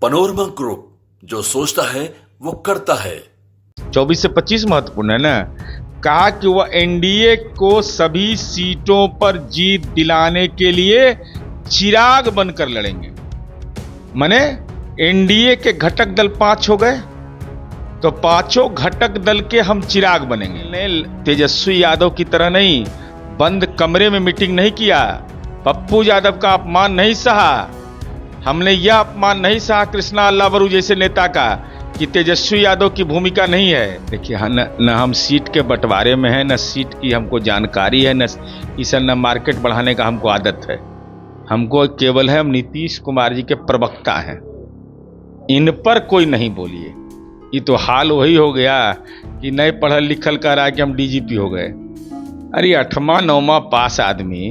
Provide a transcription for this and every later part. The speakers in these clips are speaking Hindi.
पनोरमा ग्रुप, जो सोचता है वो करता है। 24 से 25 महत्वपूर्ण है ना। कहा कि वह एनडीए को सभी सीटों पर जीत दिलाने के लिए चिराग बनकर लड़ेंगे। माने एनडीए के घटक दल 5 हो गए तो पांचों घटक दल के हम चिराग बनेंगे। तेजस्वी यादव की तरह नहीं, बंद कमरे में मीटिंग नहीं किया, पप्पू यादव का अपमान नहीं सहा। हमने यह अपमान नहीं सहा कृष्णा अल्लावरू जैसे नेता का कि तेजस्वी यादव की भूमिका नहीं है। देखिए, न हम सीट के बंटवारे में है, न सीट की हमको जानकारी है, न मार्केट बढ़ाने का हमको आदत है। हमको केवल है, हम नीतीश कुमार जी के प्रवक्ता हैं, इन पर कोई नहीं बोलिए। ये तो हाल वही हो गया कि नए पढ़ल लिखल कह रहा है कि हम डीजीपी हो गए। अरे 8वां 9वां पास आदमी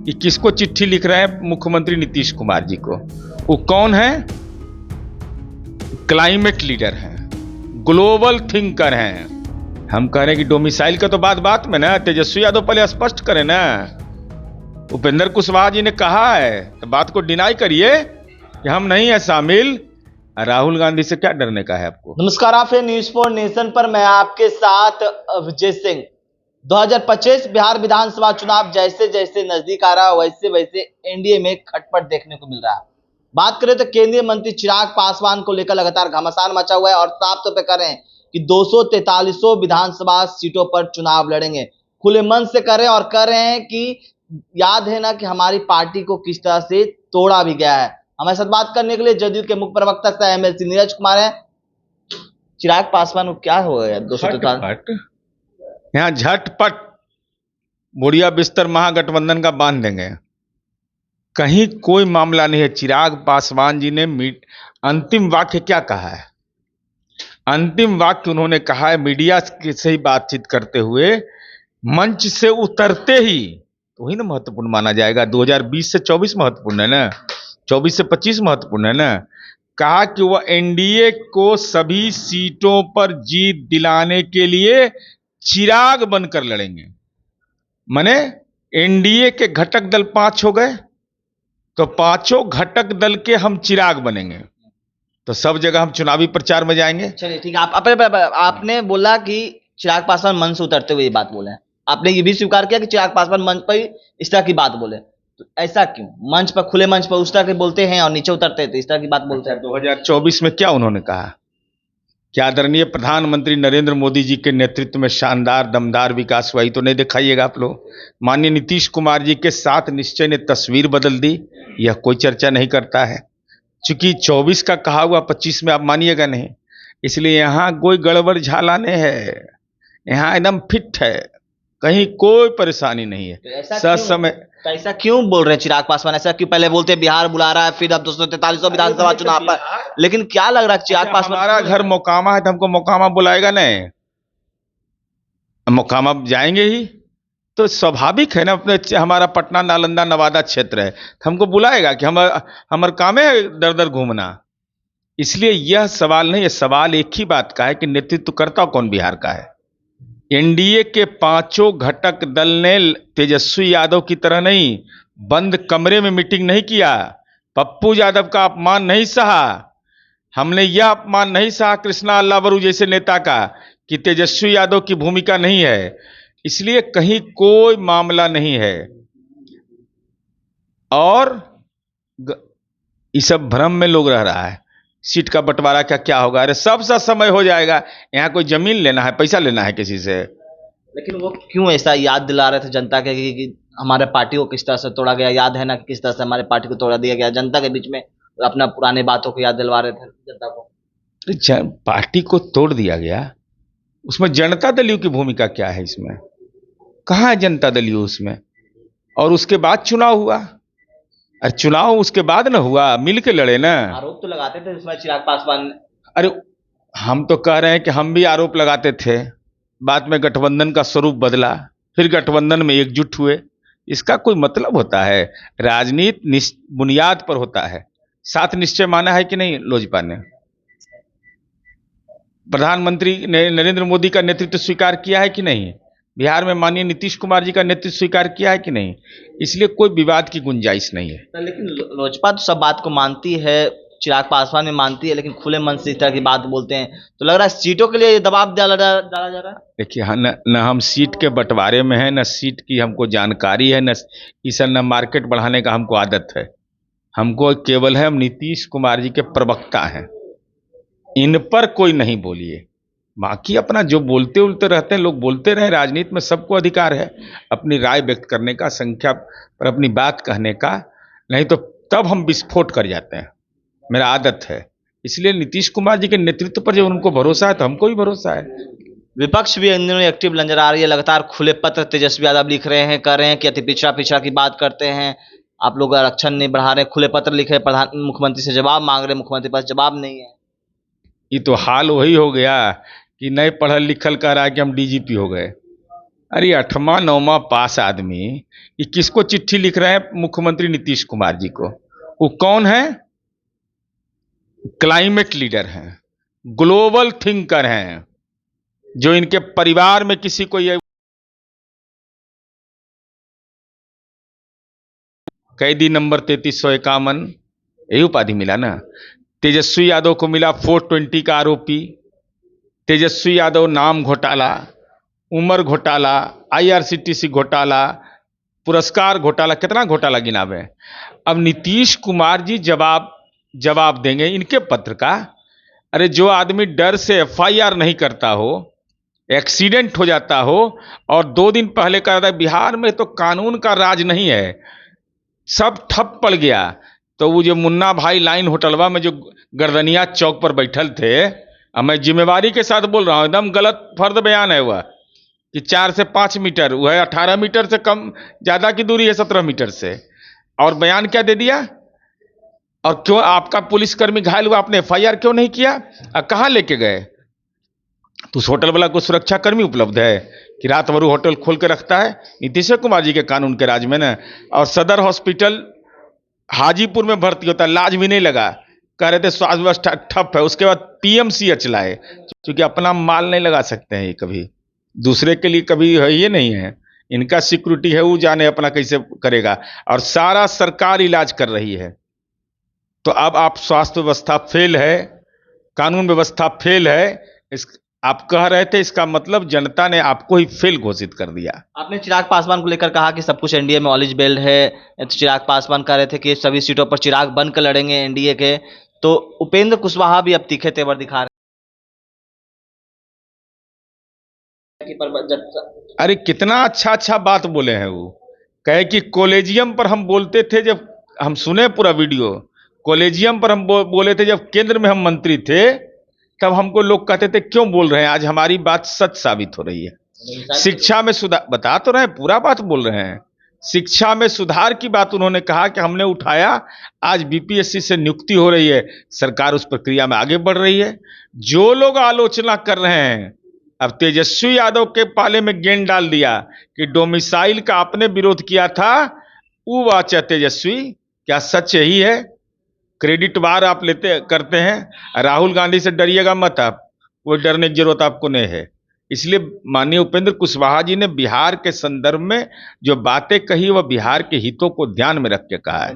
ये किसको चिट्ठी लिख रहे हैं? मुख्यमंत्री नीतीश कुमार जी को। वो कौन है? क्लाइमेट लीडर हैं, ग्लोबल थिंकर हैं। हम कह रहे हैं कि डोमिसाइल का तो बात में ना तेजस्वी यादव पहले स्पष्ट करें ना। उपेंद्र कुशवाहा जी ने कहा है तो बात को डिनाई करिए कि हम नहीं है शामिल। राहुल गांधी से क्या डरने का है आपको? नमस्कार, आप हैं न्यूज फॉर नेशन पर, मैं आपके साथ विजय सिंह। 2025 बिहार विधानसभा चुनाव जैसे जैसे नजदीक आ रहा है वैसे वैसे एनडीए में खटपट देखने को मिल रहा है। बात करें तो केंद्रीय मंत्री चिराग पासवान को लेकर लगातार घमासान मचा हुआ है और साफ तौर पर कह रहे हैं कि 243 विधानसभा सीटों पर चुनाव लड़ेंगे। खुले मन से कर रहे हैं और कह रहे हैं कि याद है ना कि हमारी पार्टी को किस तरह से तोड़ा भी गया है। हमारे साथ बात करने के लिए जदयू के मुख्य प्रवक्ता सह एमएलसी नीरज कुमार है। चिराग पासवान को क्या हो गया? 243 यहाँ झटपट बुढ़िया बिस्तर महागठबंधन का बांध देंगे, कहीं कोई मामला नहीं है। चिराग पासवान जी ने अंतिम वाक्य क्या कहा है? अंतिम वाक्य उन्होंने कहा है मीडिया से ही बातचीत करते हुए, मंच से उतरते ही, तो वही ना महत्वपूर्ण माना जाएगा। 2020 से 24 महत्वपूर्ण है ना, 24 से 25 महत्वपूर्ण है ना। कहा कि वह एनडीए को सभी सीटों पर जीत दिलाने के लिए चिराग बनकर लड़ेंगे। माने एनडीए के घटक दल 5 हो गए तो पांचों घटक दल के हम चिराग बनेंगे। तो सब जगह हम चुनावी प्रचार में जाएंगे। चलिए ठीक है, आपने बोला कि चिराग पासवान मंच से उतरते हुए ये बात बोले, आपने ये भी स्वीकार किया कि चिराग पासवान मंच पर इस तरह की बात बोले, तो ऐसा क्यों? मंच पर, खुले मंच पर उस तरह के बोलते हैं और नीचे उतरते हैं तो इस तरह की बात बोलते हैं। 2024 में क्या उन्होंने कहा? क्या आदरणीय प्रधानमंत्री नरेंद्र मोदी जी के नेतृत्व में शानदार दमदार विकास हुआ? ही तो नहीं दिखाइएगा आप लोग। माननीय नीतीश कुमार जी के 7 निश्चय ने तस्वीर बदल दी, यह कोई चर्चा नहीं करता है। चूंकि 24 का कहा हुआ 25 में आप मानिएगा नहीं, इसलिए यहाँ कोई गड़बड़ झालाने है, यहाँ एकदम फिट है, कहीं कोई परेशानी नहीं है। तो ऐसा क्यों बोल रहे हैं चिराग पासवान? ऐसा क्यों? पहले बोलते बिहार बुला रहा है, फिर अब 243 विधानसभा चुनाव पर, लेकिन क्या लग रहा है चिराग पासवान? हमारा घर मोकामा है तो हमको मोकामा बुलाएगा नहीं? मोकामा जाएंगे ही तो स्वाभाविक है ना। अपने हमारा पटना नालंदा नवादा क्षेत्र है, हमको बुलाएगा कि हमारे काम है दर दर घूमना। इसलिए यह सवाल नहीं है, सवाल एक ही बात का है कि नेतृत्व करता कौन बिहार का है। एनडीए के पांचों घटक दल ने तेजस्वी यादव की तरह नहीं, बंद कमरे में मीटिंग नहीं किया, पप्पू यादव का अपमान नहीं सहा। हमने यह अपमान नहीं सहा कृष्णा अल्लावरू जैसे नेता का कि तेजस्वी यादव की भूमिका नहीं है। इसलिए कहीं कोई मामला नहीं है और इस सब भ्रम में लोग रह रहा है। सीट का बंटवारा क्या होगा? अरे सब सा समय हो जाएगा। यहाँ कोई जमीन लेना है, पैसा लेना है किसी से। लेकिन वो क्यों ऐसा याद दिला रहे थे जनता के कि हमारे पार्टी को किस तरह से तोड़ा गया? याद है ना कि किस तरह से हमारे पार्टी को तोड़ा दिया गया? जनता के बीच में अपना पुराने बातों को याद दिलवा रहे थे जनता को। पार्टी को तोड़ दिया गया, उसमें जनता दल की भूमिका क्या है? इसमें कहाँ है जनता दल उसमें? और उसके बाद चुनाव हुआ, अरे चुनाव उसके बाद ना हुआ, मिल के लड़े ना। आरोप तो लगाते थे इसमें चिराग पासवान। अरे हम तो कह रहे हैं कि हम भी आरोप लगाते थे, बाद में गठबंधन का स्वरूप बदला, फिर गठबंधन में एकजुट हुए। इसका कोई मतलब होता है? राजनीति बुनियाद पर होता है। 7 निश्चय माना है कि नहीं लोजपा ने? प्रधानमंत्री ने नरेंद्र मोदी का नेतृत्व स्वीकार किया है कि नहीं? बिहार में माननीय नीतीश कुमार जी का नेतृत्व स्वीकार किया है कि नहीं? इसलिए कोई विवाद की गुंजाइश नहीं है। लेकिन लोजपा तो सब बात को मानती है, चिराग पासवान भी मानती है, लेकिन खुले मन से इस तरह की बात बोलते हैं, तो लग रहा है सीटों के लिए ये दबाव डाला डाला जा रहा है। देखिए, न हम सीट के बंटवारे में हैं, न सीट की हमको जानकारी है, न इसे न मार्केट बढ़ाने का हमको आदत है। हमको केवल है, हम नीतीश कुमार जी के प्रवक्ता हैं, इन पर कोई नहीं बोलिए। बाकी अपना जो बोलते उलते रहते हैं लोग बोलते रहे, राजनीति में सबको अधिकार है अपनी राय व्यक्त करने का, संख्या पर अपनी बात कहने का, नहीं तो तब हम विस्फोट कर जाते हैं, मेरा आदत है। इसलिए नीतीश कुमार जी के नेतृत्व पर जब उनको भरोसा है तो हमको भी भरोसा है। विपक्ष भी इन दिनों एक्टिव नजर आ रही है, लगातार खुले पत्र तेजस्वी यादव लिख रहे हैं, कर रहे हैं कि अति पिछड़ा पिछड़ा की बात करते हैं, आप लोग आरक्षण नहीं बढ़ा रहे, खुले पत्र लिखे, प्रधान मुख्यमंत्री से जवाब मांग रहे, मुख्यमंत्री पास जवाब नहीं है। ये तो हाल वही हो गया कि नए पढ़ल लिखल कह रहा है कि हम डीजीपी हो गए। अरे 8वां 9वां पास आदमी ये किसको चिट्ठी लिख रहे हैं? मुख्यमंत्री नीतीश कुमार जी को। वो कौन है? क्लाइमेट लीडर हैं, ग्लोबल थिंकर हैं, जो इनके परिवार में किसी को ये कैदी नंबर 3351 यही उपाधि मिला ना। तेजस्वी यादव को मिला 420 का आरोपी। तेजस्वी यादव नाम घोटाला, उम्र घोटाला, आईआरसीटीसी घोटाला, पुरस्कार घोटाला, कितना घोटाला गिनावे। अब नीतीश कुमार जी जवाब देंगे इनके पत्र का। अरे जो आदमी डर से एफआईआर नहीं करता हो, एक्सीडेंट हो जाता हो और 2 दिन पहले कह रहा था बिहार में तो कानून का राज नहीं है, सब ठप पड़ गया, तो वो जो मुन्ना भाई लाइन होटलवा में जो गर्दनिया चौक पर बैठल थे, अब मैं जिम्मेवारी के साथ बोल रहा हूं, एकदम गलत फर्द बयान है वह कि 4 से 5 मीटर, वह 18 मीटर से कम ज्यादा की दूरी है 17 मीटर से, और बयान क्या दे दिया। और क्यों आपका पुलिसकर्मी घायल हुआ, आपने एफआईआर क्यों नहीं किया? कहां लेके गए? तो उस होटल वाला को सुरक्षा कर्मी उपलब्ध है कि रात भर होटल खोल के रखता है? नीतीश कुमार जी के कानून के राज में ना। और सदर हॉस्पिटल हाजीपुर में भर्ती होता है, लाज भी नहीं लगा, कह रहे थे स्वास्थ्य व्यवस्था ठप है। उसके बाद पीएमसीएच लाए, क्योंकि अपना माल नहीं लगा सकते हैं ये, कभी दूसरे के लिए कभी है ये नहीं है, इनका सिक्योरिटी है, वो जाने अपना कैसे करेगा। और सारा सरकार इलाज कर रही है। तो अब आप स्वास्थ्य व्यवस्था फेल है, कानून व्यवस्था फेल है, आप कह रहे थे, इसका मतलब जनता ने आपको ही फेल घोषित कर दिया। आपने चिराग पासवान को लेकर कहा कि सब कुछ एनडीए में ऑलिज बेल्ट है, तो चिराग पासवान कह रहे थे कि सभी सीटों पर चिराग बनकर लड़ेंगे एनडीए के, तो उपेंद्र कुशवाहा भी अब तीखे तेवर दिखा रहे हैं। अरे कितना अच्छा बात बोले हैं वो, कहे कि कॉलेजियम पर हम बोलते थे, जब हम सुने पूरा वीडियो, कॉलेजियम पर हम बोले थे जब केंद्र में हम मंत्री थे, तब हमको लोग कहते थे क्यों बोल रहे हैं, आज हमारी बात सच साबित हो रही है। शिक्षा में सुधार, बता तो रहे, पूरा बात बोल रहे हैं, शिक्षा में सुधार की बात उन्होंने कहा कि हमने उठाया, आज बीपीएससी से नियुक्ति हो रही है, सरकार उस प्रक्रिया में आगे बढ़ रही है। जो लोग आलोचना कर रहे हैं, अब तेजस्वी यादव के पाले में गेंद डाल दिया कि डोमिसाइल का आपने विरोध किया था, वो वाचा तेजस्वी, क्या सच यही है? क्रेडिट बार आप करते हैं। राहुल गांधी से डरिएगा मत आप, वो डरने की जरूरत आपको नहीं है। इसलिए माननीय उपेंद्र कुशवाहा जी ने बिहार के संदर्भ में जो बातें कही, वह बिहार के हितों को ध्यान में रख के कहा है।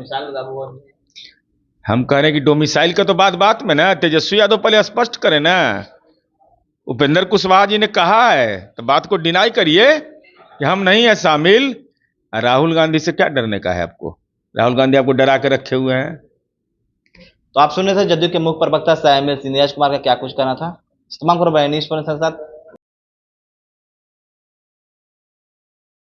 हम कह रहे हैं कि डोमिसाइल का तो बात में ना, तेजस्वी यादव पहले स्पष्ट करें ना। उपेंद्र कुशवाहा जी ने कहा है तो बात को डिनाई करिए कि हम नहीं है शामिल। राहुल गांधी से क्या डरने का है आपको? राहुल गांधी आपको डरा के रखे हुए हैं। तो आप सुन रहे थे जदयू के मुख्य प्रवक्ता नीरज कुमार का क्या कुछ कहना था। तमाम खबर न्यूज़ पर साथ